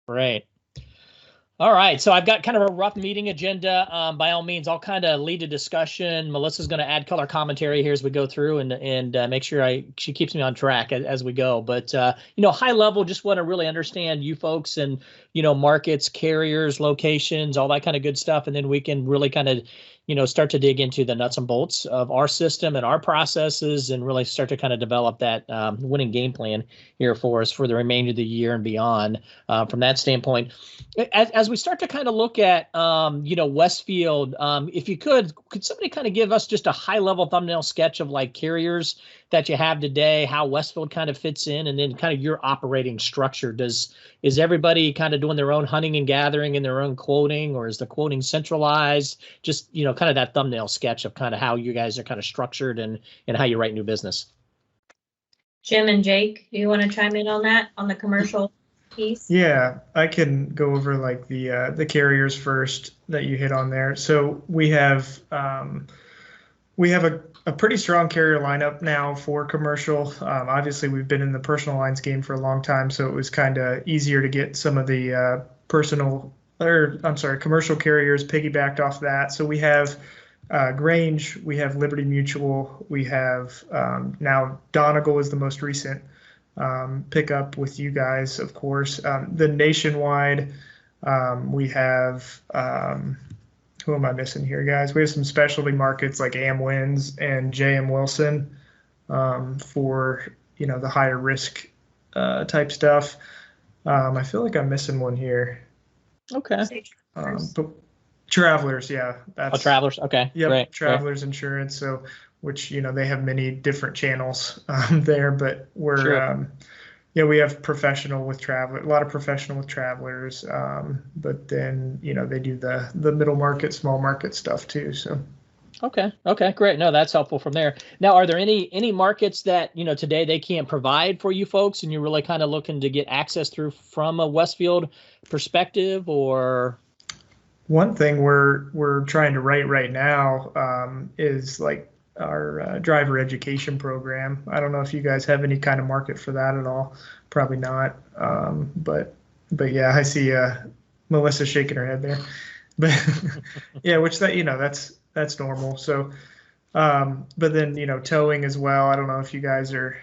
Great. All right, so I've got kind of a rough meeting agenda. By all means, I'll kind of lead a discussion. Melissa's going to add color commentary here as we go through, and make sure she keeps me on track as we go. But high level, just want to really understand you folks and markets, carriers, locations, all that kind of good stuff, and then we can really kind of start to dig into the nuts and bolts of our system and our processes, and really start to kind of develop that winning game plan here for us for the remainder of the year and beyond. From that standpoint, as we start to kind of look at, Westfield, if you could somebody kind of give us just a high level thumbnail sketch of like carriers that you have today, how Westfield kind of fits in, and then kind of your operating structure. Is everybody kind of doing their own hunting and gathering and their own quoting, or is the quoting centralized? Just, kind of that thumbnail sketch of kind of how you guys are kind of structured and how you write new business. Jim and Jake, do you want to chime in on that, on the commercial piece? Yeah, I can go over like the carriers first that you hit on there. So we have a pretty strong carrier lineup now for commercial. Obviously, we've been in the personal lines game for a long time, so it was kind of easier to get some of the commercial carriers piggybacked off that. So we have Grange, we have Liberty Mutual, we have now Donegal is the most recent pickup with you guys, of course. The Nationwide, we have who am I missing here, guys? We have some specialty markets like AmWinds and JM Wilson for the higher risk type stuff. I feel like I'm missing one here. Okay. But Travelers, yeah. That's Travelers. Okay. Yep. Great. Travelers Insurance. So, which they have many different channels there, but we're Sure. We have professional with Traveler, a lot of professional with Travelers, but then they do the middle market, small market stuff too. So. Okay, great. No, that's helpful from there. Now, are there any markets that today they can't provide for you folks, and you're really kind of looking to get access through from a Westfield perspective, or? One thing we're trying to write right now is like our driver education program. I don't know if you guys have any kind of market for that at all. Probably not. But yeah, I see Melissa shaking her head there. But yeah, which that's normal. So, but then towing as well. I don't know if you guys are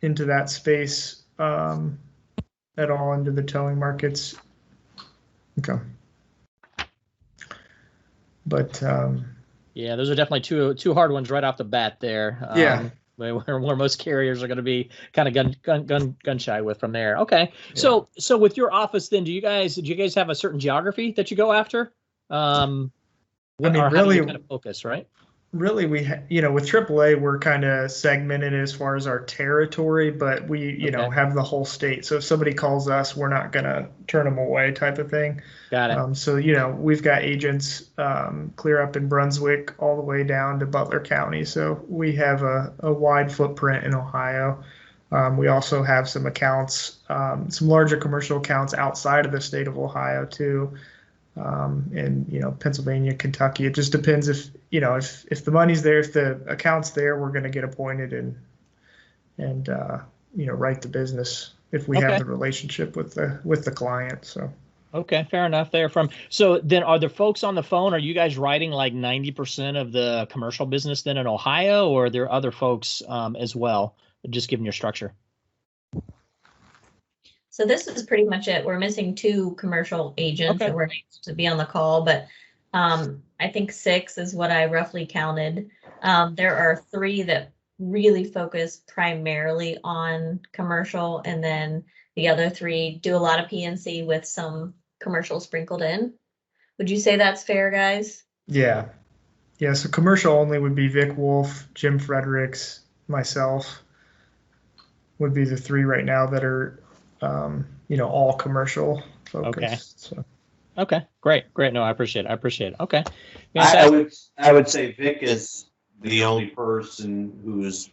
into that space at all, into the towing markets. Okay. But yeah, those are definitely two hard ones right off the bat there. Yeah. Where most carriers are going to be kind of gun shy with from there. Okay. Yeah. So with your office then, do you guys have a certain geography that you go after? Really, you kind of focus, right? Really, with AAA, we're kind of segmented as far as our territory, but we, have the whole state. So if somebody calls us, we're not going to turn them away type of thing. Got it. So, we've got agents clear up in Brunswick all the way down to Butler County. So we have a wide footprint in Ohio. We also have some accounts, some larger commercial accounts outside of the state of Ohio too. In Pennsylvania, Kentucky. It just depends if the money's there, if the account's there, we're going to get appointed and write the business if we have the relationship with the client. So. Okay, fair enough there. So then are the folks on the phone, are you guys writing like 90% of the commercial business then in Ohio, or are there other folks as well, just given your structure? So this is pretty much it. We're missing 2 commercial agents that were able to be on the call, but I think 6 is what I roughly counted. There are 3 that really focus primarily on commercial, and then the other 3 do a lot of PNC with some commercial sprinkled in. Would you say that's fair, guys? Yeah. So commercial only would be Vic Wolf, Jim Fredericks, myself would be the 3 right now that are all commercial focused. Okay. So. Okay, great. No, I appreciate it. Okay. I would say Vic is the only person who's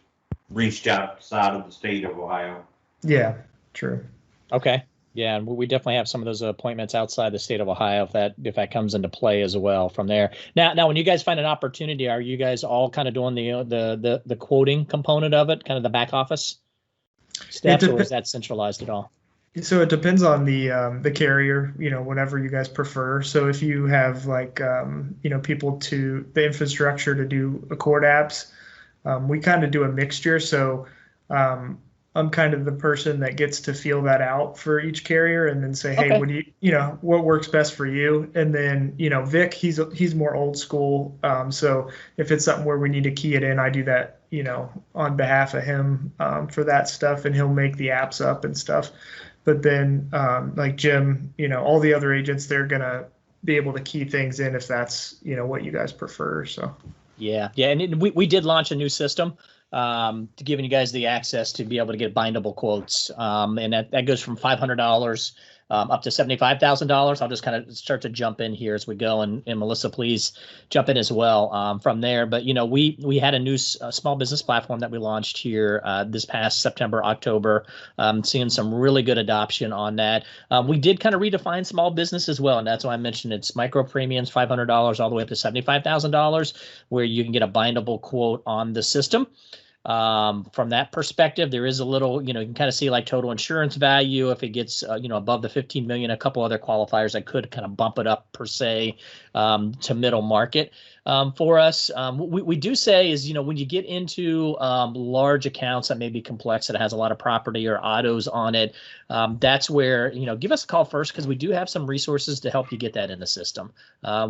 reached outside of the state of Ohio. Yeah, true. Okay. Yeah, and we definitely have some of those appointments outside the state of Ohio if that comes into play as well from there. Now, when you guys find an opportunity, are you guys all kind of doing the quoting component of it, kind of the back office steps, or is that centralized at all? So it depends on the carrier, whatever you guys prefer. So if you have like people to the infrastructure to do Accord apps, we kind of do a mixture. So um, I'm kind of the person that gets to feel that out for each carrier and then say, hey, Okay. what do what works best for you? And then Vic, he's more old school. So if it's something where we need to key it in, I do that on behalf of him for that stuff, and he'll make the apps up and stuff. But then, like Jim, all the other agents, they're gonna be able to key things in if that's what you guys prefer. So Yeah, and we did launch a new system to giving you guys the access to be able to get bindable quotes, and that goes from $500 up to $75,000. I'll just kind of start to jump in here as we go, and Melissa, please jump in as well from there. But we had a new small business platform that we launched here this past September, October, seeing some really good adoption on that. We did kind of redefine small business as well, and that's why I mentioned it's micro premiums, $500 all the way up to $75,000, where you can get a bindable quote on the system. From that perspective, there is a little, you can kind of see like total insurance value. If it gets, above the 15 million, a couple other qualifiers that could kind of bump it up per se to middle market for us. We do say is, when you get into large accounts that may be complex, that has a lot of property or autos on it, that's where, give us a call first, because we do have some resources to help you get that in the system.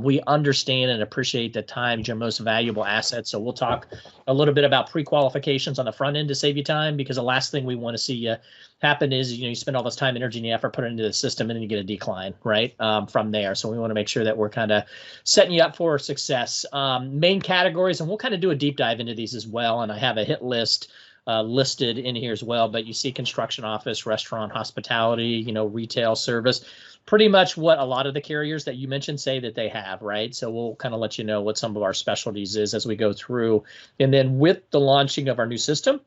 We understand and appreciate that time is your most valuable asset. So we'll talk a little bit about pre-qualifications on the front end to save you time, because the last thing we want to see happen is, you spend all this time, energy, and effort, put it into the system, and then you get a decline, right, from there. So we want to make sure that we're kind of setting you up for success. Main categories, and we'll kind of do a deep dive into these as well. And I have a hit list listed in here as well, but you see construction, office, restaurant, hospitality, retail, service, pretty much what a lot of the carriers that you mentioned say that they have, right? So we'll kind of let you know what some of our specialties is as we go through. And then with the launching of our new system,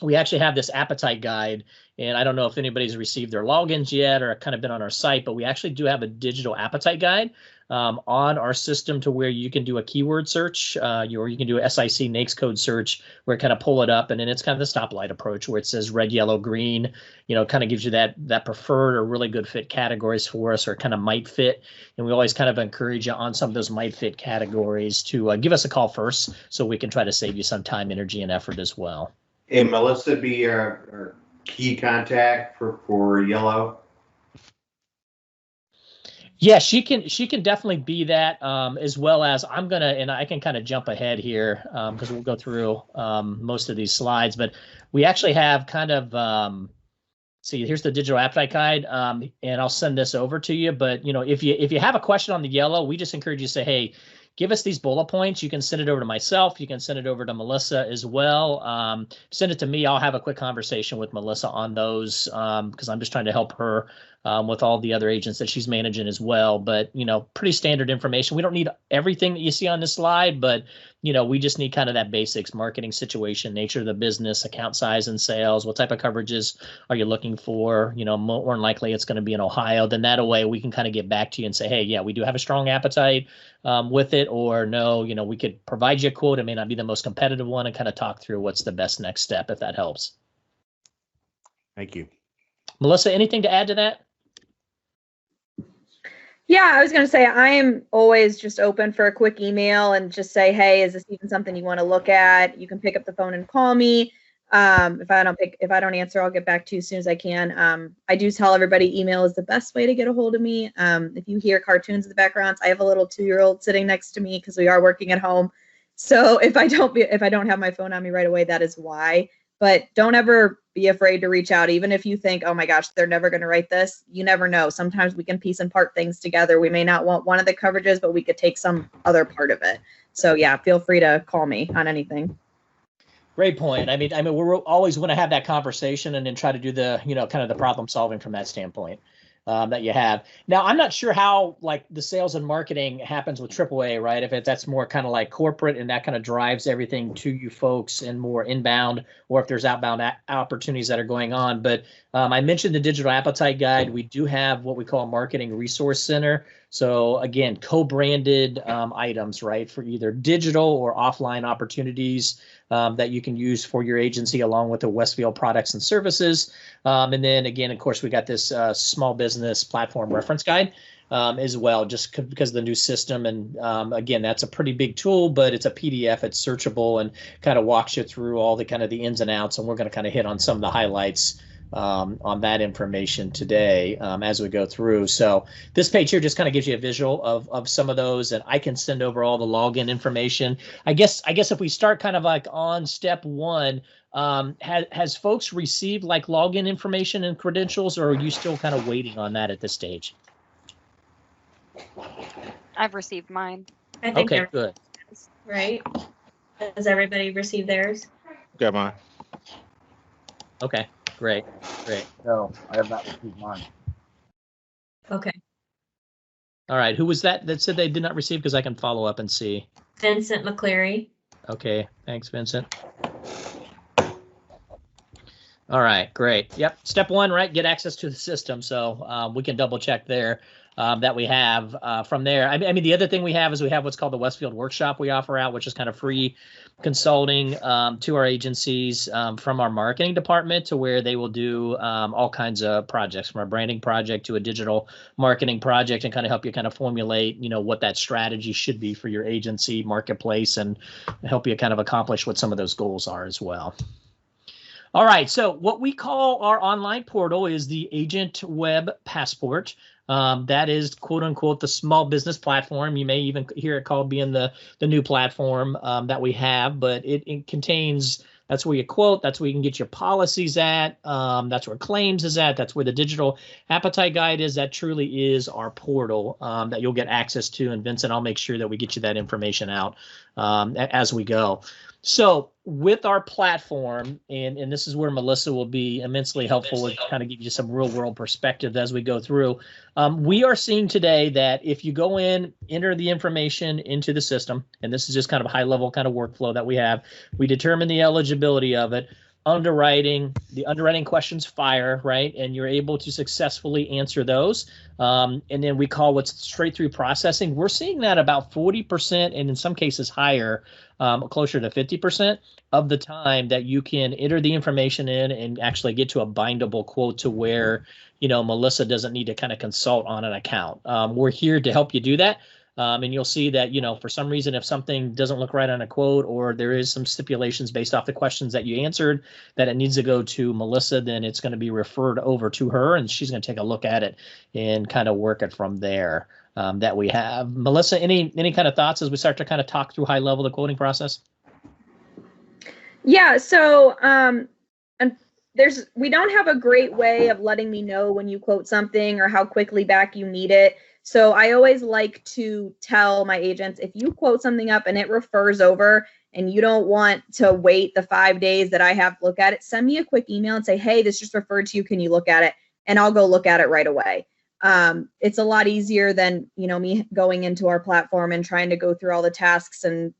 we actually have this appetite guide, and I don't know if anybody's received their logins yet or kind of been on our site, but we actually do have a digital appetite guide on our system, to where you can do a keyword search, or you can do a SIC NAICS code search, where kind of pull it up, and then it's kind of the stoplight approach, where it says red, yellow, green, kind of gives you that preferred or really good fit categories for us, or kind of might fit. And we always kind of encourage you on some of those might fit categories to give us a call first, so we can try to save you some time, energy, and effort as well. And Melissa be our key contact for Yellow. Yeah, she can definitely be that, as well as and I can kind of jump ahead here because we'll go through most of these slides, but we actually have kind of see, here's the digital appetite guide, and I'll send this over to you. But if you have a question on the Yellow, we just encourage you to say, hey, give us these bullet points. You can send it over to myself. You can send it over to Melissa as well. Send it to me. I'll have a quick conversation with Melissa on those, because I'm just trying to help her with all the other agents that she's managing as well. But, pretty standard information. We don't need everything that you see on this slide, but, we just need kind of that basics: marketing situation, nature of the business, account size and sales, what type of coverages are you looking for? More than likely it's going to be in Ohio. Then that way we can kind of get back to you and say, hey, yeah, we do have a strong appetite with it, or no, we could provide you a quote. It may not be the most competitive one, and kind of talk through what's the best next step, if that helps. Thank you. Melissa, anything to add to that? Yeah, I was going to say, I am always just open for a quick email and just say, hey, is this even something you want to look at? You can pick up the phone and call me. If I don't answer, I'll get back to you as soon as I can. I do tell everybody email is the best way to get a hold of me. If you hear cartoons in the background, I have a little 2-year-old sitting next to me because we are working at home. So if I don't have my phone on me right away, that is why. But don't ever be afraid to reach out, even if you think, oh my gosh, they're never going to write this. You never know. Sometimes we can piece and part things together. We may not want one of the coverages, but we could take some other part of it. So yeah, feel free to call me on anything. Great point. I mean, we're always want to have that conversation and then try to do the, kind of the problem solving from that standpoint that you have. Now, I'm not sure how like the sales and marketing happens with AAA, right? If that's more kind of like corporate and that kind of drives everything to you folks and more inbound, or if there's outbound opportunities that are going on. But I mentioned the digital appetite guide. We do have what we call a marketing resource center. So again, co-branded items, right, for either digital or offline opportunities that you can use for your agency along with the Westfield products and services. And then again, of course, we got this small business platform reference guide as well, just because of the new system. And again, that's a pretty big tool, but it's a PDF, it's searchable and kind of walks you through all the kind of the ins and outs. And we're going to kind of hit on some of the highlights on that information today as we go through. So this page here just kind of gives you a visual of some of those, and I can send over all the login information. I guess if we start kind of like on step one, has folks received like login information and credentials, or are you still kind of waiting on that at this stage? I've received mine. I think Okay, good. Right? Has everybody received theirs? Got mine. Okay, great. No, I have not received mine. Okay. All right, who was that said they did not receive? Because I can follow up and see. Vincent McCleary. Okay, thanks, Vincent. All right, great. Yep, step one, right, get access to the system. So we can double check there that we have from there. I mean, the other thing we have is we have what's called the Westfield Workshop we offer out, which is kind of free consulting to our agencies from our marketing department, to where they will do all kinds of projects, from a branding project to a digital marketing project, and kind of help you kind of formulate, what that strategy should be for your agency marketplace, and help you kind of accomplish what some of those goals are as well. All right, so what we call our online portal is the Agent Web Passport. That is, quote unquote, the small business platform. You may even hear it called being the new platform that we have, but it contains, that's where you quote, that's where you can get your policies at, that's where claims is at, that's where the digital appetite guide is. That truly is our portal that you'll get access to. And Vincent, I'll make sure that we get you that information out as we go. So with our platform, and this is where Melissa will be immensely helpful with kind of give you some real world perspective as we go through. We are seeing today that if you go in, enter the information into the system, and this is just kind of a high level kind of workflow that we have, we determine the eligibility of it. The underwriting questions fire, right? And you're able to successfully answer those. And then we call what's straight through processing. We're seeing that about 40%, and in some cases higher, closer to 50% of the time, that you can enter the information in and actually get to a bindable quote, to where, Melissa doesn't need to kind of consult on an account. We're here to help you do that. And you'll see that, for some reason, if something doesn't look right on a quote, or there is some stipulations based off the questions that you answered, that it needs to go to Melissa, then it's going to be referred over to her, and she's going to take a look at it and kind of work it from there. That we have. Melissa, any kind of thoughts as we start to kind of talk through high level the quoting process? Yeah, so and we don't have a great way of letting me know when you quote something or how quickly back you need it. So I always like to tell my agents, if you quote something up and it refers over and you don't want to wait the 5 days that I have to look at it, send me a quick email and say, hey, this just referred to you. Can you look at it? And I'll go look at it right away. It's a lot easier than, me going into our platform and trying to go through all the tasks, and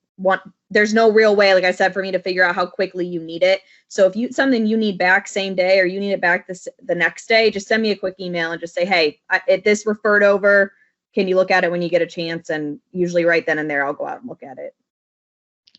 there's no real way, like I said, for me to figure out how quickly you need it. So if something you need back same day, or you need it back the next day, just send me a quick email and just say, hey, this referred over. Can you look at it when you get a chance? And usually right then and there, I'll go out and look at it.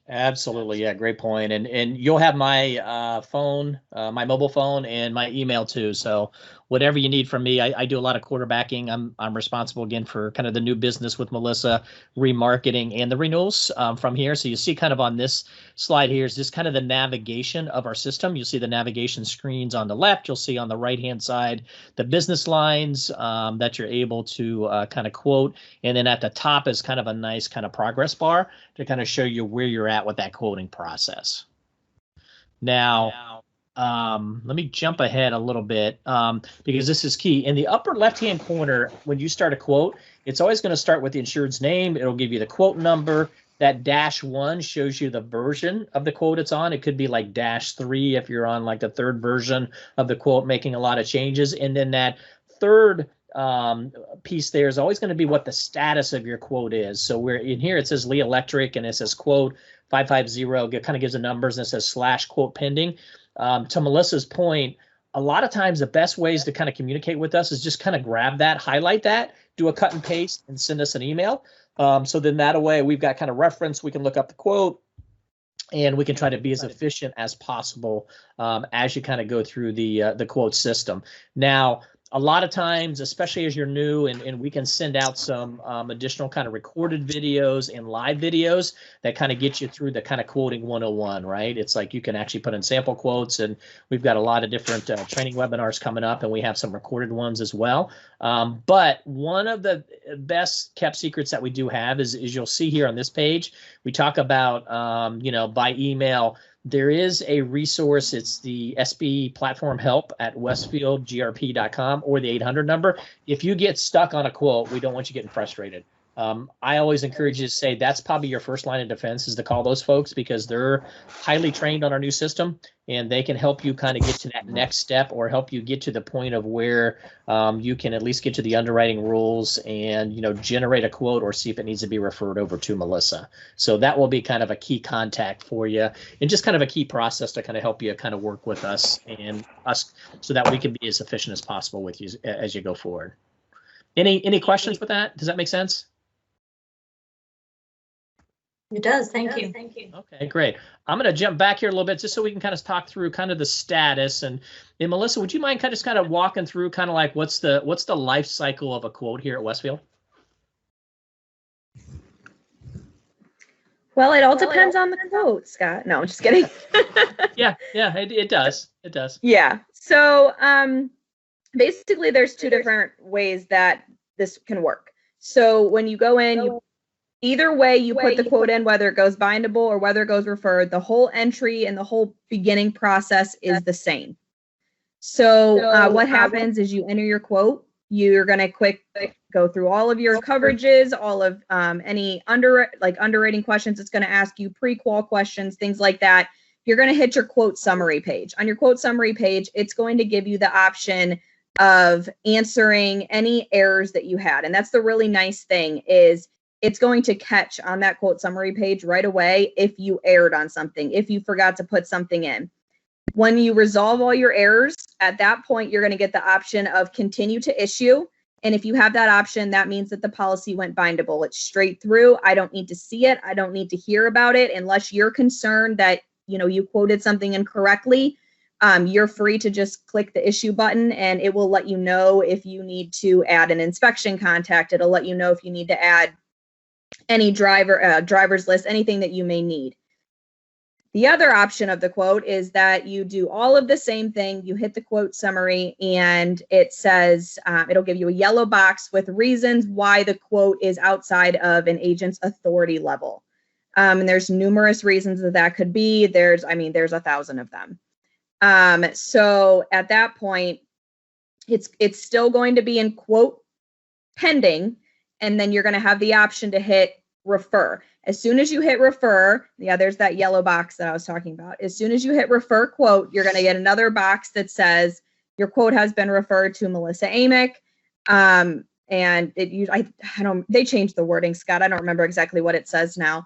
Absolutely. Yeah, great point. And you'll have my phone, my mobile phone, and my email too. So whatever you need from me, I do a lot of quarterbacking. I'm responsible again for kind of the new business with Melissa, remarketing, and the renewals from here. So you see kind of on this slide here is just kind of the navigation of our system. You'll see the navigation screens on the left. You'll see on the right-hand side the business lines that you're able to kind of quote. And then at the top is kind of a nice kind of progress bar to kind of show you where you're at with that quoting process. Now, let me jump ahead a little bit because this is key. In the upper left-hand corner, when you start a quote, it's always going to start with the insured's name. It'll give you the quote number. That -1 shows you the version of the quote it's on. It could be like -3 if you're on like the third version of the quote, making a lot of changes. And then that third piece there is always going to be what the status of your quote is. So we're in here, it says Lee Electric, and it says quote 550, it kind of gives the numbers, and it says /quote pending. To Melissa's point, a lot of times the best ways to kind of communicate with us is just kind of grab that, highlight that, do a cut and paste, and send us an email. So then that way we've got kind of reference, we can look up the quote, and we can try to be as efficient as possible as you kind of go through the quote system. Now, a lot of times, especially as you're new, and we can send out some additional kind of recorded videos and live videos that kind of get you through the kind of quoting 101, right? It's like you can actually put in sample quotes, and we've got a lot of different training webinars coming up, and we have some recorded ones as well. But one of the best kept secrets that we do have is you'll see here on this page, we talk about, by email. There is a resource. It's the SB Platform Help at westfieldgrp.com or the 800 number. If you get stuck on a quote, we don't want you getting frustrated. I always encourage you to say that's probably your first line of defense, is to call those folks, because they're highly trained on our new system, and they can help you kind of get to that next step, or help you get to the point of where you can at least get to the underwriting rules and, generate a quote or see if it needs to be referred over to Melissa. So that will be kind of a key contact for you, and just kind of a key process to kind of help you kind of work with us so that we can be as efficient as possible with you as you go forward. Any questions with that? Does that make sense? It does. Thank you. Okay, great. I'm going to jump back here a little bit just so we can kind of talk through kind of the status. And Melissa, would you mind kind of walking through kind of like what's the life cycle of a quote here at Westfield? Well, it all depends on the quote, Scott. No, I'm just kidding. Yeah, it does. It does. Yeah. So basically there's two different ways that this can work. So when you go in, either way you put the quote in, whether it goes bindable or whether it goes referred, the whole entry and the whole beginning process is the same. So what happens is you enter your quote. You're going to go through all of your coverages, all of any underwriting questions it's going to ask you, pre-qual questions, things like that. You're going to hit your quote summary page. On your quote summary page, it's going to give you the option of answering any errors that you had. And that's the really nice thing, is it's going to catch on that quote summary page right away if you erred on something, if you forgot to put something in. When you resolve all your errors, at that point, you're going to get the option of continue to issue. And if you have that option, that means that the policy went bindable. It's straight through. I don't need to see it. I don't need to hear about it unless you're concerned that, you quoted something incorrectly. You're free to just click the issue button, and it will let you know if you need to add an inspection contact. It'll let you know if you need to add any driver's list, anything that you may need. The other option of the quote is that you do all of the same thing. You hit the quote summary, and it says, it'll give you a yellow box with reasons why the quote is outside of an agent's authority level. And there's numerous reasons that could be. There's 1,000 of them. So at that point, it's still going to be in quote pending, and then you're going to have the option to hit refer. As soon as you hit refer, there's that yellow box that I was talking about. As soon as you hit refer quote, you're going to get another box that says your quote has been referred to Melissa Amick. And they changed the wording, Scott. I don't remember exactly what it says now.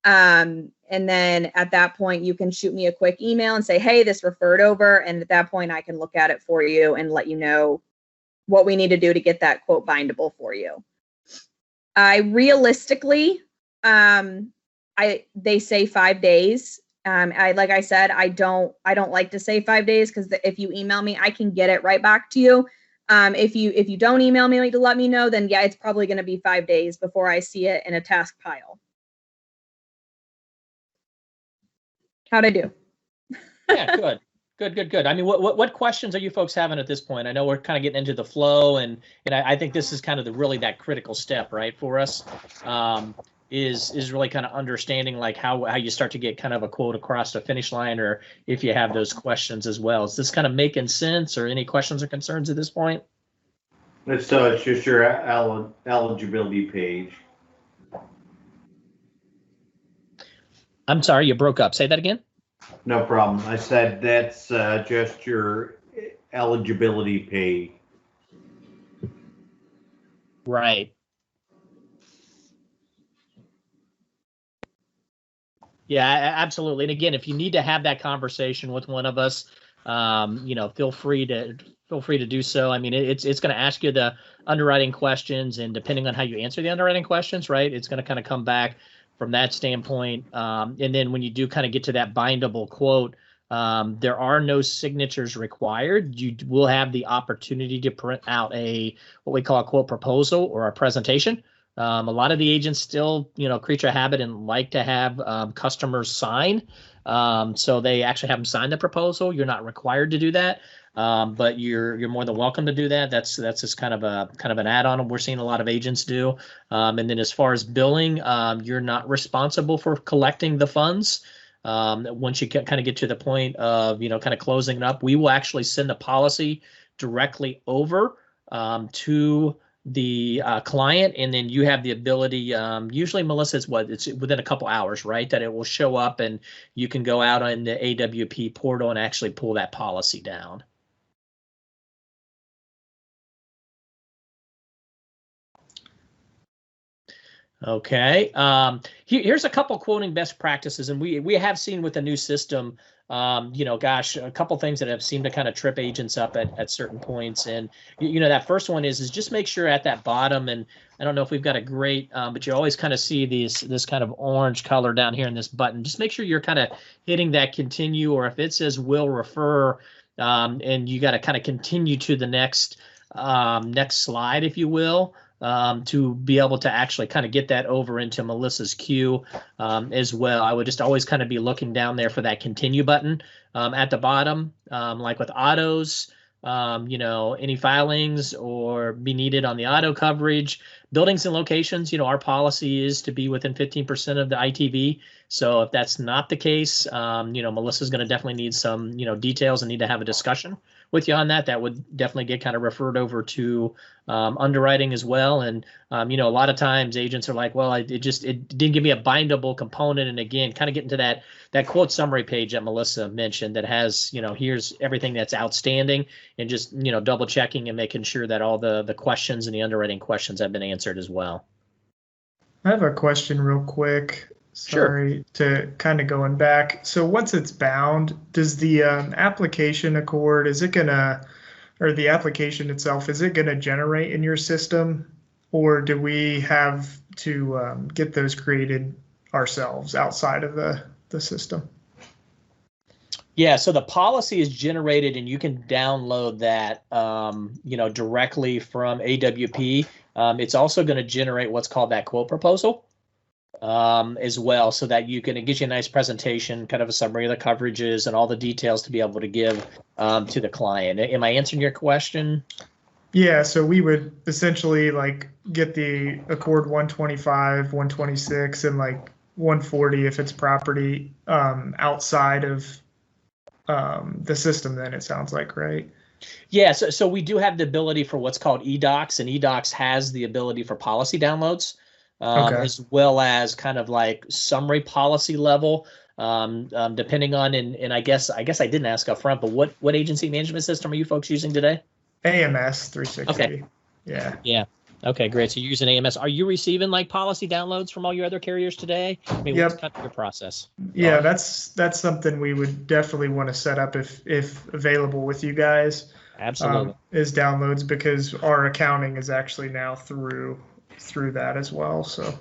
And then at that point, you can shoot me a quick email and say, hey, this referred over. And at that point, I can look at it for you and let you know what we need to do to get that quote bindable for you. I realistically, they say 5 days. Like I said, I don't like to say 5 days, because if you email me, I can get it right back to you. If you don't email me to let me know, then yeah, it's probably going to be 5 days before I see it in a task pile. How'd I do? Yeah, good. Good. I mean, what questions are you folks having at this point? I know we're kind of getting into the flow, and I think this is kind of really that critical step, right, for us, is really kind of understanding like how you start to get kind of a quote across the finish line, or if you have those questions as well. Is this kind of making sense, or any questions or concerns at this point? It's just your eligibility page. I'm sorry, you broke up. Say that again. No problem. I said that's just your eligibility page. Right. Yeah, absolutely. And again, if you need to have that conversation with one of us, feel free to do so. I mean, it's going to ask you the underwriting questions, and depending on how you answer the underwriting questions, right, it's going to kind of come back from that standpoint. And then when you do kind of get to that bindable quote, there are no signatures required. You will have the opportunity to print out what we call a quote proposal or a presentation. A lot of the agents still, creature habit and like to have customers sign. So they actually have them sign the proposal. You're not required to do that, but you're more than welcome to do that. That's just kind of an add-on we're seeing a lot of agents do. And then as far as billing, you're not responsible for collecting the funds. Once you kind of get to the point of kind of closing it up, we will actually send the policy directly over to the client, and then you have the ability, usually, Melissa, it's within a couple hours, right, that it will show up and you can go out on the AWP portal and actually pull that policy down. Okay. Here's a couple quoting best practices, and we have seen with the new system, a couple things that have seemed to kind of trip agents up at certain points. And that first one is just make sure at that bottom, and I don't know if we've got a great, but you always kind of see this kind of orange color down here in this button. Just make sure you're kind of hitting that continue, or if it says will refer, and you got to kind of continue to the next slide, if you will. To be able to actually kind of get that over into Melissa's queue as well. I would just always kind of be looking down there for that continue button at the bottom, like with autos, any filings or be needed on the auto coverage. Buildings and locations, our policy is to be within 15% of the ITV. So if that's not the case, Melissa's going to definitely need some, details and need to have a discussion with you on that. That would definitely get kind of referred over to underwriting as well. And, a lot of times agents are like, well, it didn't give me a bindable component. And again, kind of getting to that quote summary page that Melissa mentioned that has, here's everything that's outstanding, and just, double checking and making sure that all the questions and the underwriting questions have been answered as well. I have a question real quick. Sorry, to kind of going back. So once it's bound, does the application accord, or the application itself, is it going to generate in your system, or do we have to get those created ourselves outside of the system? Yeah, so the policy is generated and you can download that, directly from AWP. It's also going to generate what's called that quote proposal as well, so that it gives you a nice presentation, kind of a summary of the coverages and all the details to be able to give to the client. Am I answering your question? Yeah, so we would essentially get the Accord 125, 126, and 140 if it's property outside of the system, then it sounds like, right? Yeah, so we do have the ability for what's called eDocs, and eDocs has the ability for policy downloads. As well as kind of like summary policy level, depending on, and I guess I didn't ask up front, but what agency management system are you folks using today? AMS 360. Okay. Yeah. Okay, great. So you're using AMS. Are you receiving policy downloads from all your other carriers today? I mean, yep. What's kind of your process? Yeah, that's something we would definitely want to set up if available with you guys. Absolutely. Is downloads, because our accounting is actually now through that as well. So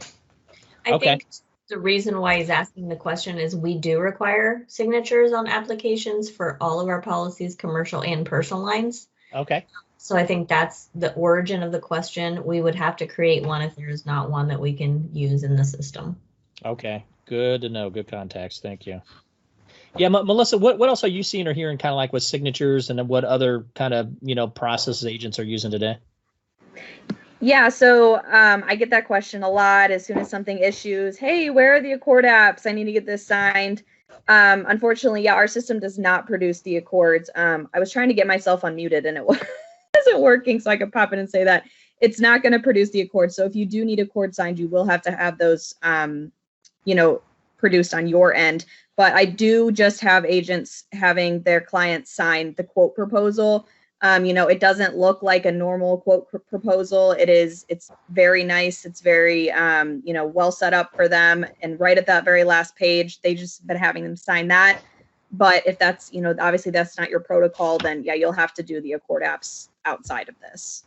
I think the reason why he's asking the question is we do require signatures on applications for all of our policies, commercial and personal lines. Okay. So I think that's the origin of the question. We would have to create one if there is not one that we can use in the system. Okay. Good to know. Good context. Thank you. Yeah, Melissa, what else are you seeing or hearing kind of like with signatures, and then what other kind of, processes agents are using today? Yeah, so I get that question a lot as soon as something issues. Hey, where are the Accord apps? I need to get this signed. Unfortunately, yeah, our system does not produce the Accords. I was trying to get myself unmuted and it wasn't working, so I could pop in and say that it's not going to produce the Accords. So if you do need Accord signed, you will have to have those, produced on your end. But I do just have agents having their clients sign the quote proposal. It doesn't look like a normal quote proposal. It's very nice. It's very, well set up for them. And right at that very last page, they just been having them sign that. But if that's, obviously that's not your protocol, then yeah, you'll have to do the Accord apps outside of this.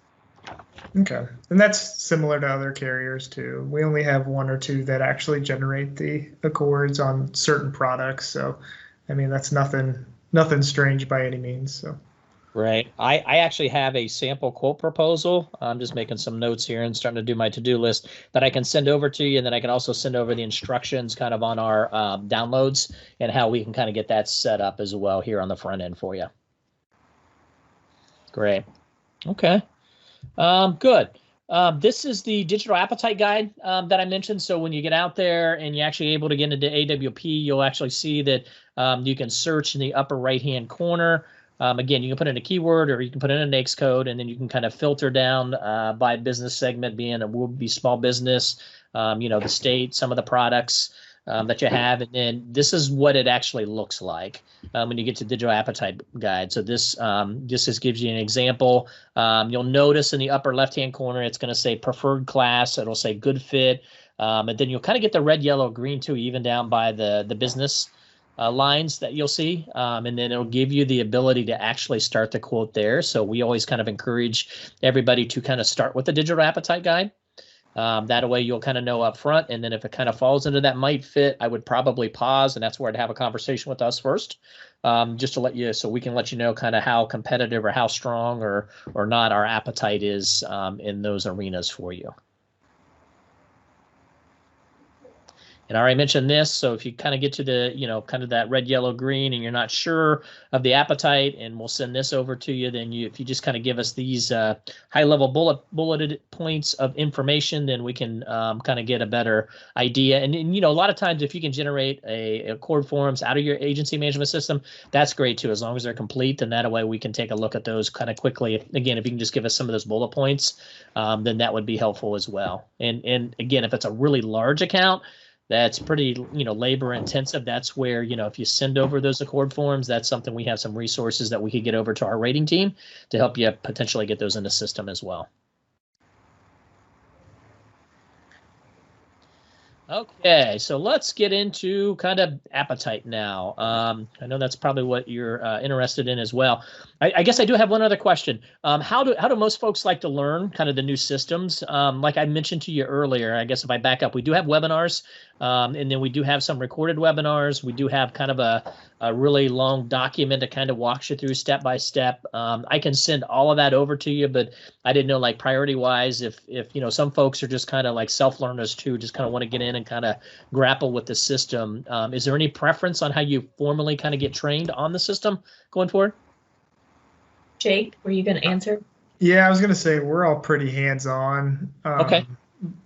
Okay. And that's similar to other carriers too. We only have one or two that actually generate the Accords on certain products. So, I mean, that's nothing strange by any means. So. Right. I actually have a sample quote proposal. I'm just making some notes here and starting to do my to-do list that I can send over to you. And then I can also send over the instructions kind of on our downloads and how we can kind of get that set up as well here on the front end for you. Great. Okay. Good. This is the digital appetite guide that I mentioned. So when you get out there and you're actually able to get into AWP, you'll actually see that you can search in the upper right-hand corner. Again, you can put in a keyword or you can put in a NAICS code, and then you can kind of filter down by business segment, being it will be small business, the state, some of the products that you have. And then this is what it actually looks like when you get to digital appetite guide. So this just gives you an example. You'll notice in the upper left-hand corner, it's going to say preferred class. It'll say good fit. And then you'll kind of get the red, yellow, green too, even down by the business lines that you'll see. And then it'll give you the ability to actually start the quote there. So we always kind of encourage everybody to kind of start with the digital appetite guide. That way you'll kind of know up front. And then if it kind of falls into that might fit, I would probably pause, and that's where I'd have a conversation with us first, just to let you, so we can let you know kind of how competitive or how strong or not our appetite is in those arenas for you. And I already mentioned this, so if you kind of get to the, kind of that red, yellow, green, and you're not sure of the appetite, and we'll send this over to you, then if you just kind of give us these high-level bulleted points of information, then we can kind of get a better idea. And a lot of times if you can generate a Accord forms out of your agency management system, that's great too, as long as they're complete. Then that way we can take a look at those kind of quickly. Again, if you can just give us some of those bullet points, then that would be helpful as well. And again, if it's a really large account, that's pretty, labor intensive. That's where, if you send over those Accord forms, that's something we have some resources that we could get over to our rating team to help you potentially get those in the system as well. Okay, so let's get into kind of appetite now. I know that's probably what you're interested in as well. I guess I do have one other question. How do most folks like to learn kind of the new systems? Like I mentioned to you earlier, I guess if I back up, we do have webinars, and then we do have some recorded webinars. We do have kind of a really long document that kind of walks you through step by step. I can send all of that over to you, but I didn't know, like, priority wise, if some folks are just kind of like self-learners too, just kind of want to get in and kind of grapple with the system. Is there any preference on how you formally kind of get trained on the system going forward? Jake, were you going to answer? Yeah, I was going to say we're all pretty hands-on. Okay.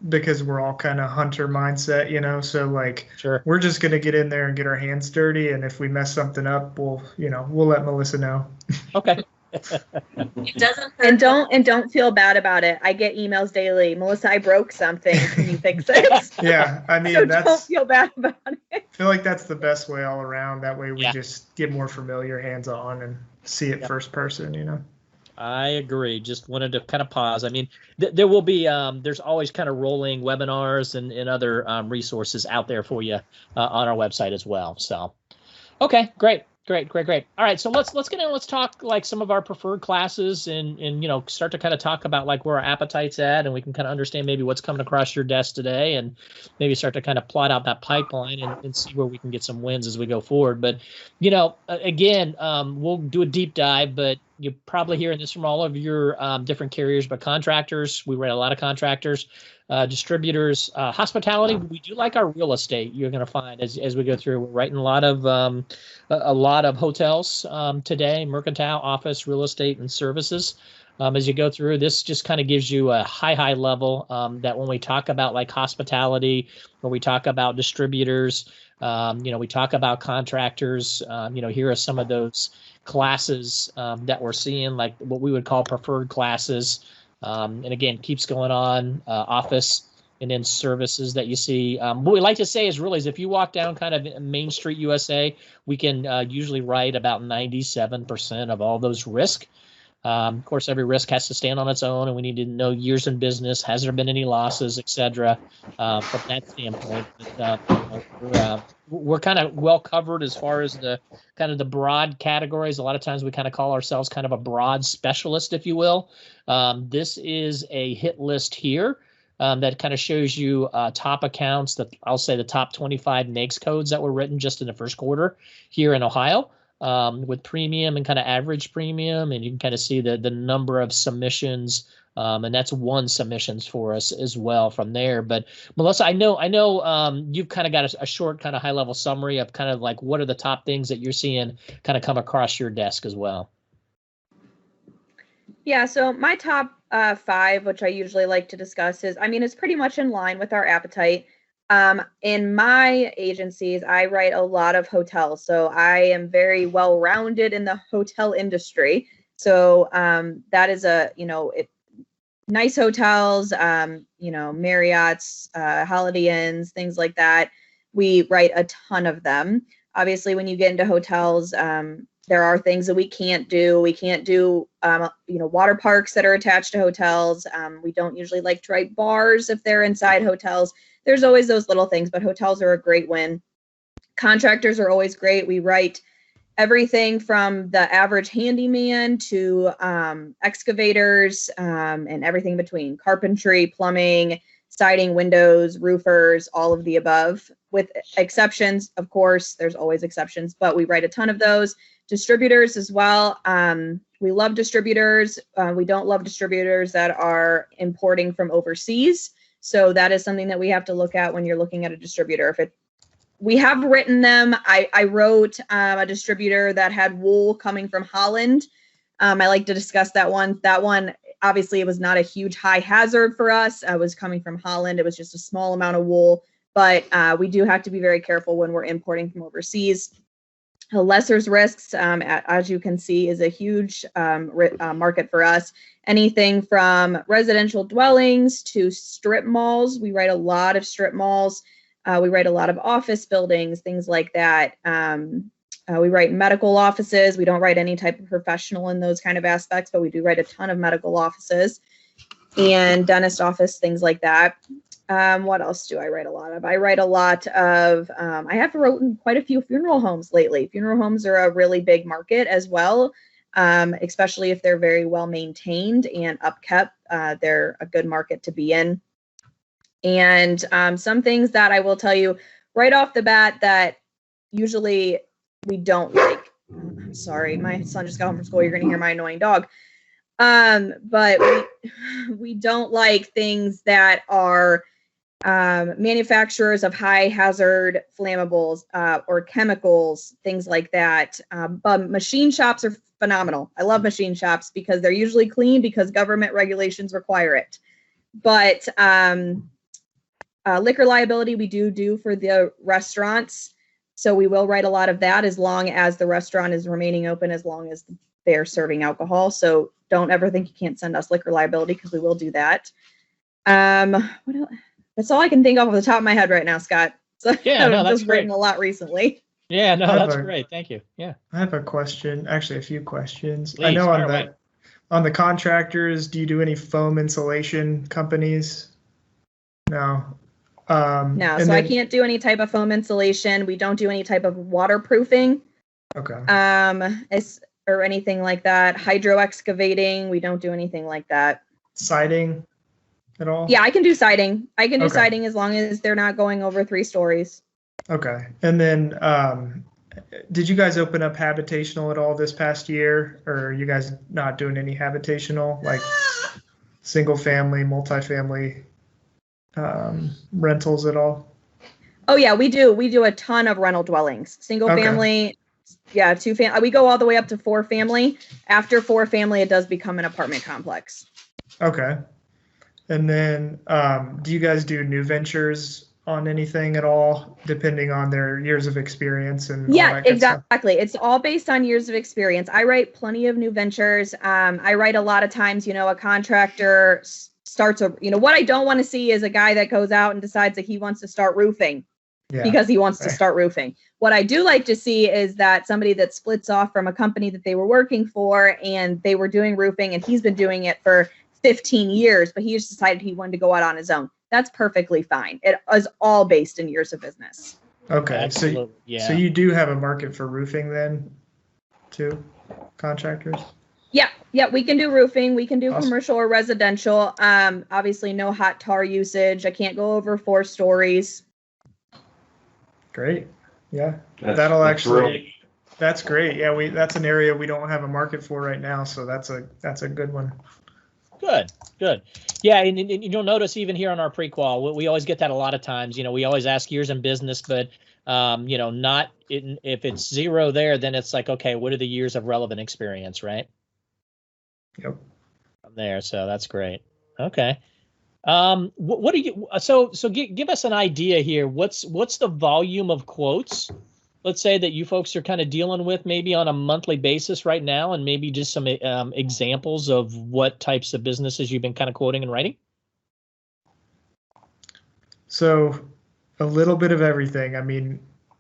Because we're all kind of hunter mindset, so like, sure, we're just going to get in there and get our hands dirty. And if we mess something up, we'll let Melissa know. Okay. It doesn't hurt. And don't feel bad about it. I get emails daily. Melissa, I broke something. Can you fix it? Yeah. I mean, so don't feel bad about it. I feel like that's the best way all around. That way we just get more familiar, hands-on, and see it first person, I agree. Just wanted to kind of pause. I mean, there will be, there's always kind of rolling webinars and other resources out there for you on our website as well. So, okay, great. All right, so let's get in. Let's talk like some of our preferred classes and start to kind of talk about like where our appetite's at, and we can kind of understand maybe what's coming across your desk today, and maybe start to kind of plot out that pipeline and see where we can get some wins as we go forward. But again, we'll do a deep dive, but you're probably hearing this from all of your different carriers, but contractors, we write a lot of contractors, distributors, hospitality. We do like our real estate. You're going to find as we go through, we're writing a lot of hotels today, mercantile, office, real estate, and services. As you go through, this just kind of gives you a high level that when we talk about like hospitality, when we talk about distributors, we talk about contractors, here are some of those classes that we're seeing, like what we would call preferred classes. And again, keeps going on, office and then services that you see. What we like to say is if you walk down kind of Main Street USA, we can usually write about 97% of all those risk Of course, every risk has to stand on its own, and we need to know years in business. Has there been any losses, et cetera, from that standpoint? But, we're kind of well covered as far as the kind of the broad categories. A lot of times we kind of call ourselves kind of a broad specialist, if you will. This is a hit list here that kind of shows you top accounts, that I'll say the top 25 NAICS codes that were written just in the first quarter here in Ohio. With premium and kind of average premium, and you can kind of see the number of submissions, and that's one submissions for us as well from there. But Melissa, I know you've kind of got a short kind of high level summary of kind of like what are the top things that you're seeing kind of come across your desk as well. Yeah, so my top 5, which I usually like to discuss, is, I mean, it's pretty much in line with our appetite. In my agencies, I write a lot of hotels, so I am very well rounded in the hotel industry. So that is nice hotels, Marriott's, Holiday Inns, things like that. We write a ton of them. Obviously, when you get into hotels, there are things that we can't do. We can't do, water parks that are attached to hotels. We don't usually like to write bars if they're inside hotels. There's always those little things, but hotels are a great win. Contractors are always great. We write everything from the average handyman to excavators and everything between: carpentry, plumbing, siding, windows, roofers, all of the above, with exceptions. Of course, there's always exceptions, but we write a ton of those. Distributors as well. We love distributors. We don't love distributors that are importing from overseas. So that is something that we have to look at when you're looking at a distributor. We have written them. I wrote a distributor that had wool coming from Holland. I like to discuss that one. That one, obviously, it was not a huge high hazard for us. It was coming from Holland. It was just a small amount of wool. But we do have to be very careful when we're importing from overseas. Lesser's risks, as you can see, is a huge market for us. Anything from residential dwellings to strip malls. We write a lot of strip malls. We write a lot of office buildings, things like that. We write medical offices. We don't write any type of professional in those kind of aspects, but we do write a ton of medical offices and dentist office, things like that. What else do I write a lot of? I write a lot of, I have written quite a few funeral homes lately. Funeral homes are a really big market as well, especially if they're very well maintained and upkept. They're a good market to be in. And some things that I will tell you right off the bat that usually we don't like. I'm sorry, my son just got home from school. You're going to hear my annoying dog. But we don't like things that are manufacturers of high hazard flammables or chemicals, things like that. But machine shops are phenomenal. I love machine shops because they're usually clean because government regulations require it. But liquor liability we do for the restaurants. So we will write a lot of that as long as the restaurant is remaining open, as long as they're serving alcohol. So don't ever think you can't send us liquor liability because we will do that. What else? That's all I can think of off the top of my head right now, Scott. So Yeah, no, that's just great. written a lot recently. Yeah, no, that's great. Thank you. Yeah. I have a question, actually a few questions. Please, I know fire away. on the contractors, do you do any foam insulation companies? No. No, so I can't do any type of foam insulation. We don't do any type of waterproofing. Okay. Or anything like that. Hydro excavating, we don't do anything like that. Siding at all? Yeah, I can do siding. I can do Okay. siding as long as they're not going over 3 stories. Okay. And then did you guys open up habitational at all this past year, or are you guys not doing any habitational, like single family, multifamily rentals at all? Oh yeah, we do. We do a ton of rental dwellings. Single family, yeah, 2 family. We go all the way up to 4 family. After 4 family, it does become an apartment complex. Okay. And then do you guys do new ventures on anything at all, depending on their years of experience and all Yeah, that good stuff? exactly. It's all based on years of experience. I write plenty of new ventures. I write a lot of times, a contractor starts what I don't want to see is a guy that goes out and decides that he wants to start roofing. because he wants to start roofing. What I do like to see is that somebody that splits off from a company that they were working for and they were doing roofing and he's been doing it for 15 years, but he just decided he wanted to go out on his own. That's perfectly fine. It is all based in years of business. Okay, Absolutely. so you do have a market for roofing then, too, contractors? Yeah, we can do roofing. We can do Awesome. commercial or residential. Obviously no hot tar usage. I can't go over 4 stories. Great. Yeah, That's that's great. Yeah, that's an area we don't have a market for right now, so that's a good one. Good. Yeah, and you'll notice even here on our pre-qual, we always get that a lot of times. We always ask years in business, but not if it's 0 there, then it's like, okay, what are the years of relevant experience, right? Yep. From there, so that's great. Okay. What do you? So give us an idea here. What's the volume of quotes? Let's say that you folks are kind of dealing with maybe on a monthly basis right now, and maybe just some examples of what types of businesses you've been kind of quoting and writing. So a little bit of everything. I mean,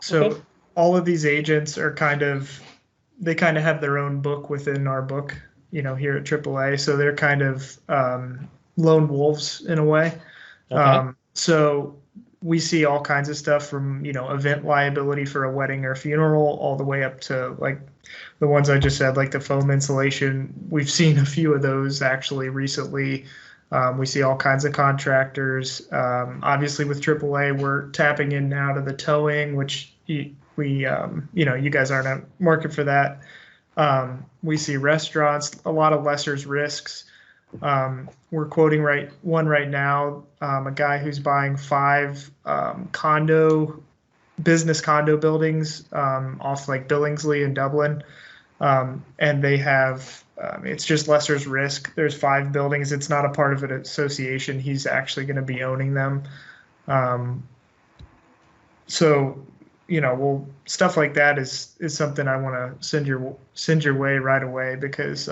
Okay. all of these agents are they kind of have their own book within our book, here at AAA. So they're kind of lone wolves in a way. Okay. So we see all kinds of stuff from, event liability for a wedding or funeral all the way up to like the ones I just said, like the foam insulation. We've seen a few of those actually recently. We see all kinds of contractors. Obviously with AAA, we're tapping in now to the towing, which you guys aren't a market for that. We see restaurants, a lot of lesser's risks. We're quoting one right now, a guy who's buying 5 business condo buildings off like Billingsley in Dublin. And they have, it's just lesser's risk. There's 5 buildings. It's not a part of an association. He's actually going to be owning them. So, stuff like that is something I want to send your way right away because,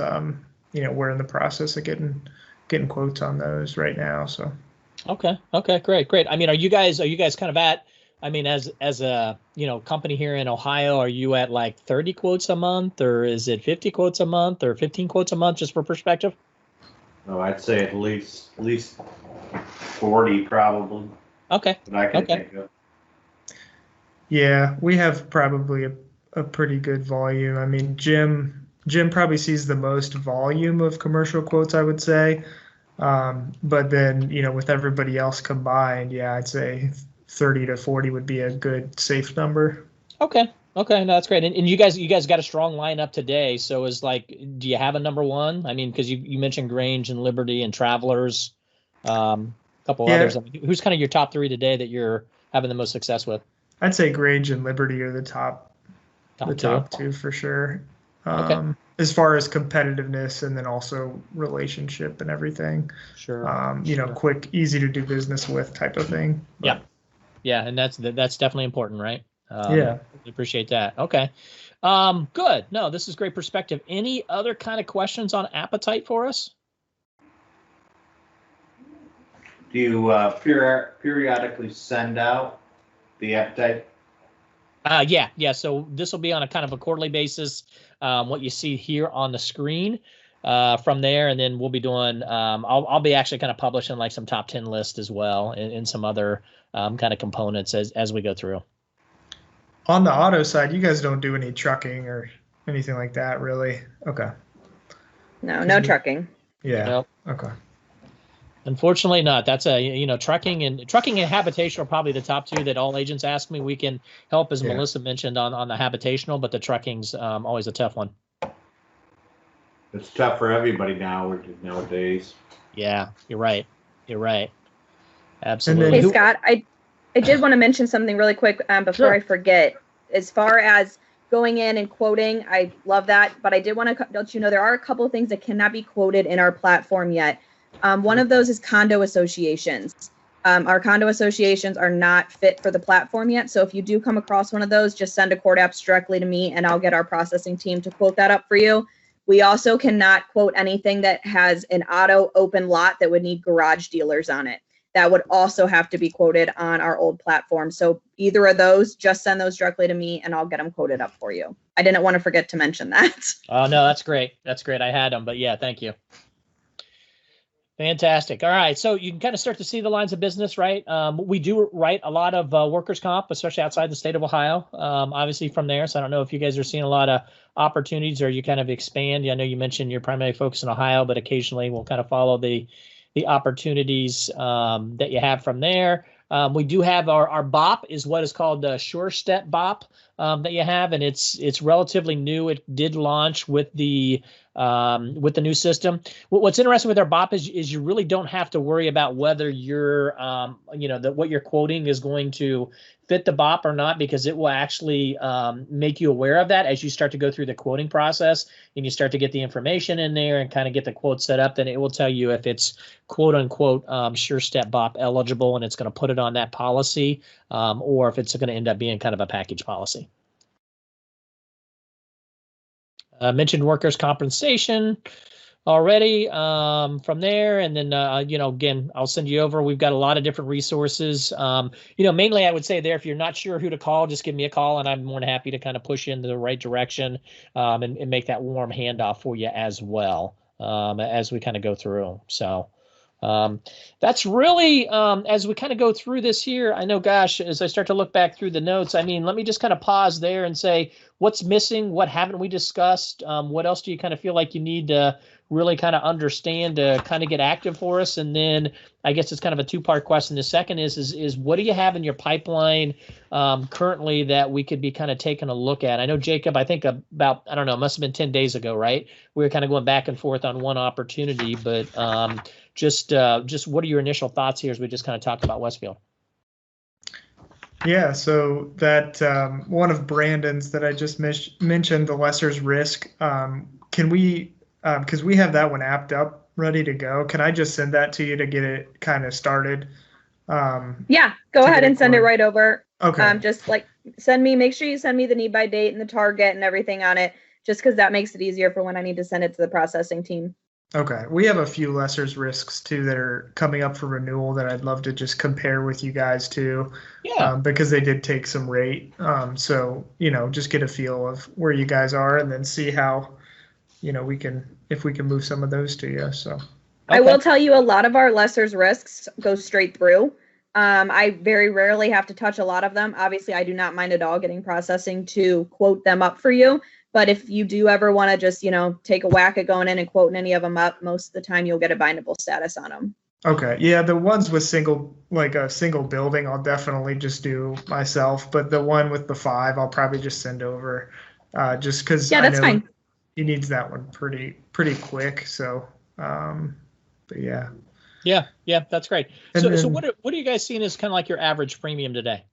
we're in the process of getting quotes on those right now. So. Okay. Great. I mean, are you guys kind of at, I mean, as a, company here in Ohio, are you at like 30 quotes a month, or is it 50 quotes a month, or 15 quotes a month, just for perspective? Oh, I'd say at least 40 probably. Okay. That I can think of. Yeah, we have probably a pretty good volume. I mean, Jim probably sees the most volume of commercial quotes, I would say. But then, with everybody else combined, yeah, I'd say 30 to 40 would be a good safe number. Okay. No, that's great. And you guys got a strong lineup today. So do you have a number one? I mean, because you mentioned Grange and Liberty and Travelers, a couple others. I mean, who's kind of your top 3 today that you're having the most success with? I'd say Grange and Liberty are the top 2 for sure. Okay. As far as competitiveness and then also relationship and everything. Sure. Quick, easy to do business with type of thing. But, yeah. And that's definitely important, right? Yeah. Appreciate that. Okay. Good. No, this is great perspective. Any other kind of questions on appetite for us? Do you periodically send out the appetite? Yeah. So this will be on a kind of a quarterly basis. What you see here on the screen from there, and then we'll be doing. I'll be actually kind of publishing like some top 10 lists as well, and some other kind of components as we go through. On the auto side, you guys don't do any trucking or anything like that, really? Okay. No trucking. Yeah. Nope. Okay. Unfortunately not. That's trucking and habitational are probably the top 2 that all agents ask me. We can help, as Melissa mentioned, on the habitational, but the trucking's always a tough one. It's tough for everybody nowadays. Yeah, you're right. Absolutely. Hey, Scott, I did want to mention something really quick before I forget. As far as going in and quoting, I love that, but I did want to let you know there are a couple of things that cannot be quoted in our platform yet. One of those is condo associations. Our condo associations are not fit for the platform yet. So if you do come across one of those, just send a quote apps directly to me and I'll get our processing team to quote that up for you. We also cannot quote anything that has an auto open lot that would need garage dealers on it. that would also have to be quoted on our old platform. So either of those, just send those directly to me and I'll get them quoted up for you. I didn't want to forget to mention that. Oh, no, that's great. That's great. I had them, but yeah, thank you. Fantastic. All right. So you can kind of start to see the lines of business, right? We do write a lot of workers' comp, especially outside the state of Ohio, obviously from there. So I don't know if you guys are seeing a lot of opportunities or you kind of expand. I know you mentioned your primary focus in Ohio, but occasionally we'll kind of follow the opportunities that you have from there. We do have our BOP is what is called the Sure Step BOP that you have, and it's relatively new. It did launch with the new system. What's interesting with our BOP is you really don't have to worry about whether you're what you're quoting is going to fit the BOP or not, because it will actually make you aware of that as you start to go through the quoting process and you start to get the information in there and kind of get the quote set up. Then it will tell you if it's quote unquote Sure Step BOP eligible, and it's going to put it on that policy, or if it's going to end up being kind of a package policy. Mentioned workers' compensation already from there. And then, again, I'll send you over. We've got a lot of different resources. Mainly I would say there, if you're not sure who to call, just give me a call and I'm more than happy to kind of push you into the right direction and make that warm handoff for you as well as we kind of go through. So that's really, as we kind of go through this here, I know, gosh, as I start to look back through the notes, I mean, let me just kind of pause there and say, what's missing? What haven't we discussed? What else do you kind of feel like you need to really kind of understand to kind of get active for us? And then I guess it's kind of a two-part question. The second is what do you have in your pipeline currently that we could be kind of taking a look at? I know, Jacob, I think about, I don't know, it must have been 10 days ago, right? We were kind of going back and forth on one opportunity, but just what are your initial thoughts here as we just kind of talk about Westfield? Yeah, so that one of Brandon's that I just mentioned, the lesser's risk, can we, because we have that one apped up, ready to go, can I just send that to you to get it kind of started? Yeah, go ahead and send it right over. Okay. Just like make sure you send me the need by date and the target and everything on it, just because that makes it easier for when I need to send it to the processing team. Okay. We have a few lesser's risks too that are coming up for renewal that I'd love to just compare with you guys too. Yeah. Because they did take some rate. So, just get a feel of where you guys are and then see how, if we can move some of those to you. So I will tell you a lot of our lesser's risks go straight through. I very rarely have to touch a lot of them. Obviously, I do not mind at all getting processing to quote them up for you. But if you do ever want to just, take a whack at going in and quoting any of them up, most of the time you'll get a bindable status on them. Okay. Yeah, the ones with a single building, I'll definitely just do myself. But the one with the 5, I'll probably just send over just because that's fine. He needs that one pretty quick. So, but yeah. Yeah, that's great. So what are you guys seeing as kind of like your average premium today?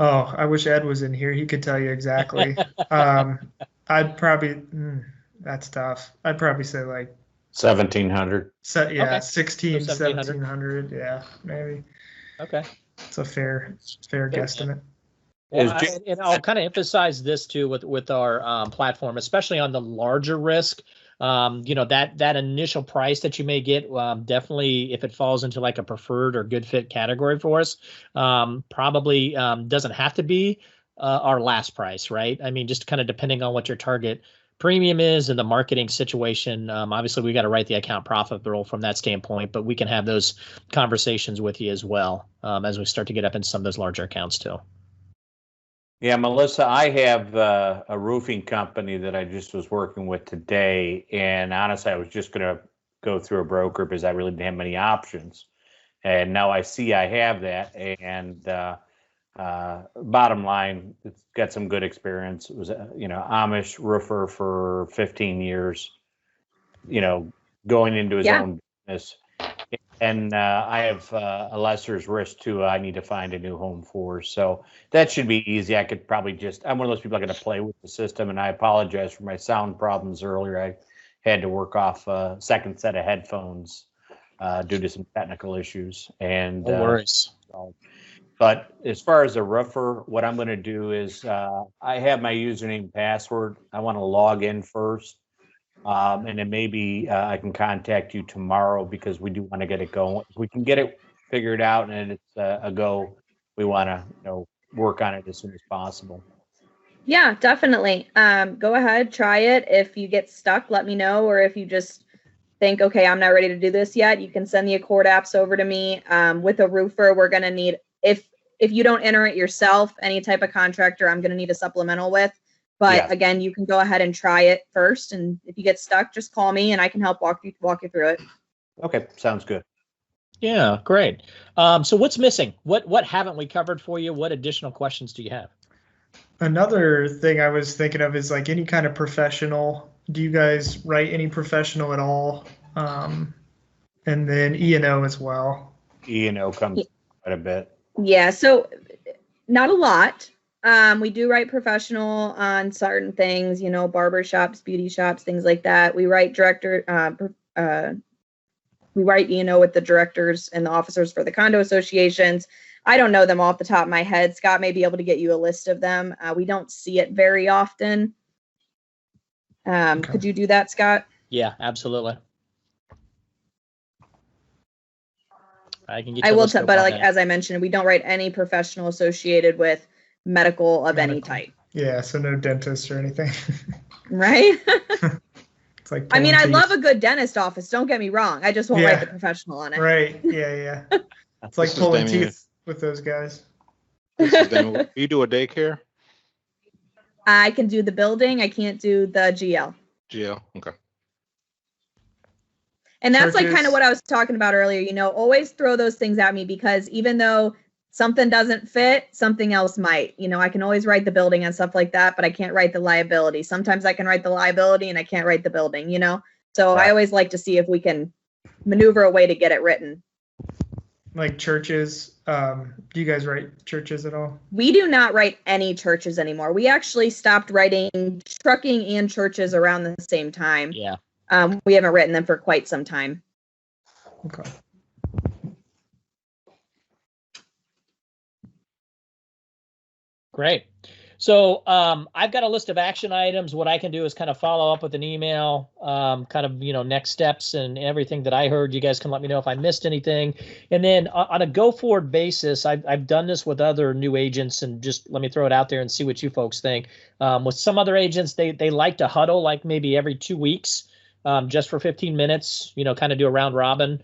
Oh, I wish Ed was in here. He could tell you exactly. I'd probably, that's tough. I'd probably say like 1,700. 1,700. Yeah, maybe. Okay. It's a fair guesstimate. Well, and I'll kind of emphasize this too with our platform, especially on the larger risk. That initial price that you may get, definitely if it falls into like a preferred or good fit category for us, probably doesn't have to be our last price, right? I mean, just kind of depending on what your target premium is and the marketing situation. Obviously, we got to write the account profit roll from that standpoint, but we can have those conversations with you as well as we start to get up in some of those larger accounts too. Yeah, Melissa, I have a roofing company that I just was working with today, and honestly, I was just going to go through a broker because I really didn't have many options, and now I see I have that, and bottom line, it's got some good experience. It was Amish roofer for 15 years, going into his own business. And I have a lesser's risk too. I need to find a new home for. So that should be easy. I could probably I'm one of those people that are going to play with the system. And I apologize for my sound problems earlier. I had to work off a second set of headphones due to some technical issues. And no worries. But as far as a roofer, what I'm going to do is I have my username and password. I want to log in first. And then maybe I can contact you tomorrow because we do want to get it going. If we can get it figured out and it's a go, we want to, work on it as soon as possible. Yeah, definitely. Go ahead, try it. If you get stuck, let me know. Or if you just think, okay, I'm not ready to do this yet, you can send the Accord apps over to me. With a roofer, we're going to need, if you don't enter it yourself, any type of contractor, I'm going to need a supplemental with. But Yeah. again, you can go ahead and try it first. And if you get stuck, just call me and I can help walk you through it. Okay, sounds good. Yeah, great. So what's missing? What haven't we covered for you? What additional questions do you have? Another thing I was thinking of is like any kind of professional. Do you guys write any professional at all? And then E&O as well. E&O comes quite a bit. Yeah, so not a lot. We do write professional on certain things, barber shops, beauty shops, things like that. We write we write, with the directors and the officers for the condo associations. I don't know them off the top of my head. Scott may be able to get you a list of them. We don't see it very often. Okay. Could you do that, Scott? Yeah, absolutely. I can get. I you a will, list of but all like that. as I mentioned, we don't write any professional associated with medical of any Medical. type. Yeah, so no dentist or anything. Right? It's like I mean, pulling I teeth. love a good dentist office. Don't get me wrong. I just won't write the professional on it. Right. Yeah. It's like This is pulling Damien. teeth with those guys. You do a daycare? I can do the building. I can't do the GL. GL. Okay. And that's like Churches. kind of what I was talking about earlier. Always throw those things at me because even though something doesn't fit, something else might. I can always write the building and stuff like that, but I can't write the liability. Sometimes I can write the liability and I can't write the building, So Right. I always like to see if we can maneuver a way to get it written. Like churches. Do you guys write churches at all? We do not write any churches anymore. We actually stopped writing trucking and churches around the same time. Yeah. We haven't written them for quite some time. Okay. Great. So I've got a list of action items. What I can do is kind of follow up with an email, kind of, next steps and everything that I heard. You guys can let me know if I missed anything. And then on a go forward basis, I've done this with other new agents, and just let me throw it out there and see what you folks think. With some other agents, they like to huddle like maybe every 2 weeks, just for 15 minutes, kind of do a round robin.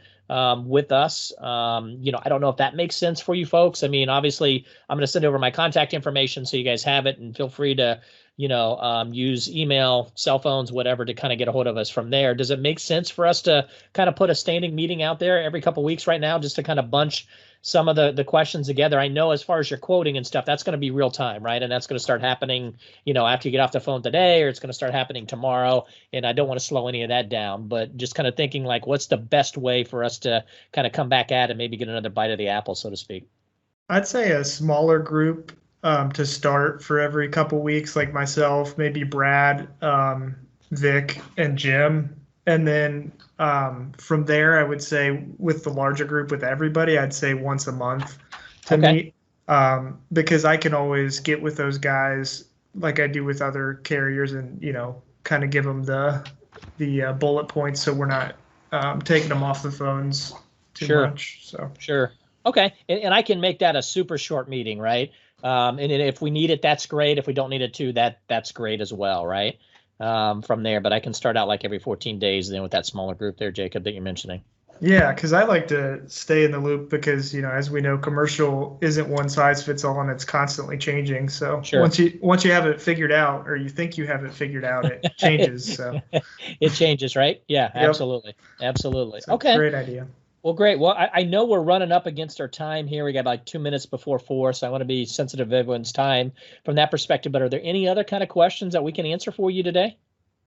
With us. I don't know if that makes sense for you folks. I mean, obviously, I'm going to send over my contact information so you guys have it, and feel free to, use email, cell phones, whatever, to kind of get a hold of us from there. Does it make sense for us to kind of put a standing meeting out there every couple of weeks right now, just to kind of bunch some of the questions together? I know as far as your quoting and stuff, that's going to be real time, right? And that's going to start happening, after you get off the phone today, or it's going to start happening tomorrow. And I don't want to slow any of that down, but just kind of thinking like, what's the best way for us to kind of come back at and maybe get another bite of the apple, so to speak? I'd say a smaller group to start for every couple weeks, like myself, maybe Brad, Vic, and Jim. And then from there, I would say with the larger group, with everybody, I'd say once a month to meet, because I can always get with those guys like I do with other carriers, and kind of give them the bullet points, so we're not taking them off the phones too much. So Sure. Okay. And I can make that a super short meeting, right? And then if we need it, that's great. If we don't need it too, that's great as well, right? From there, but I can start out like every 14 days then with that smaller group there, Jacob, that you're mentioning. yeah, because I like to stay in the loop because, as we know, commercial isn't one size fits all, and it's constantly changing. So Sure. once you have it figured out, or you think you have it figured out, it changes. So It changes, right? Yeah, Yep. absolutely. Absolutely. so Okay. great idea. Well, great. Well, I know we're running up against our time here. We got like 2 minutes before 4, so I want to be sensitive of everyone's time from that perspective. But are there any other kind of questions that we can answer for you today?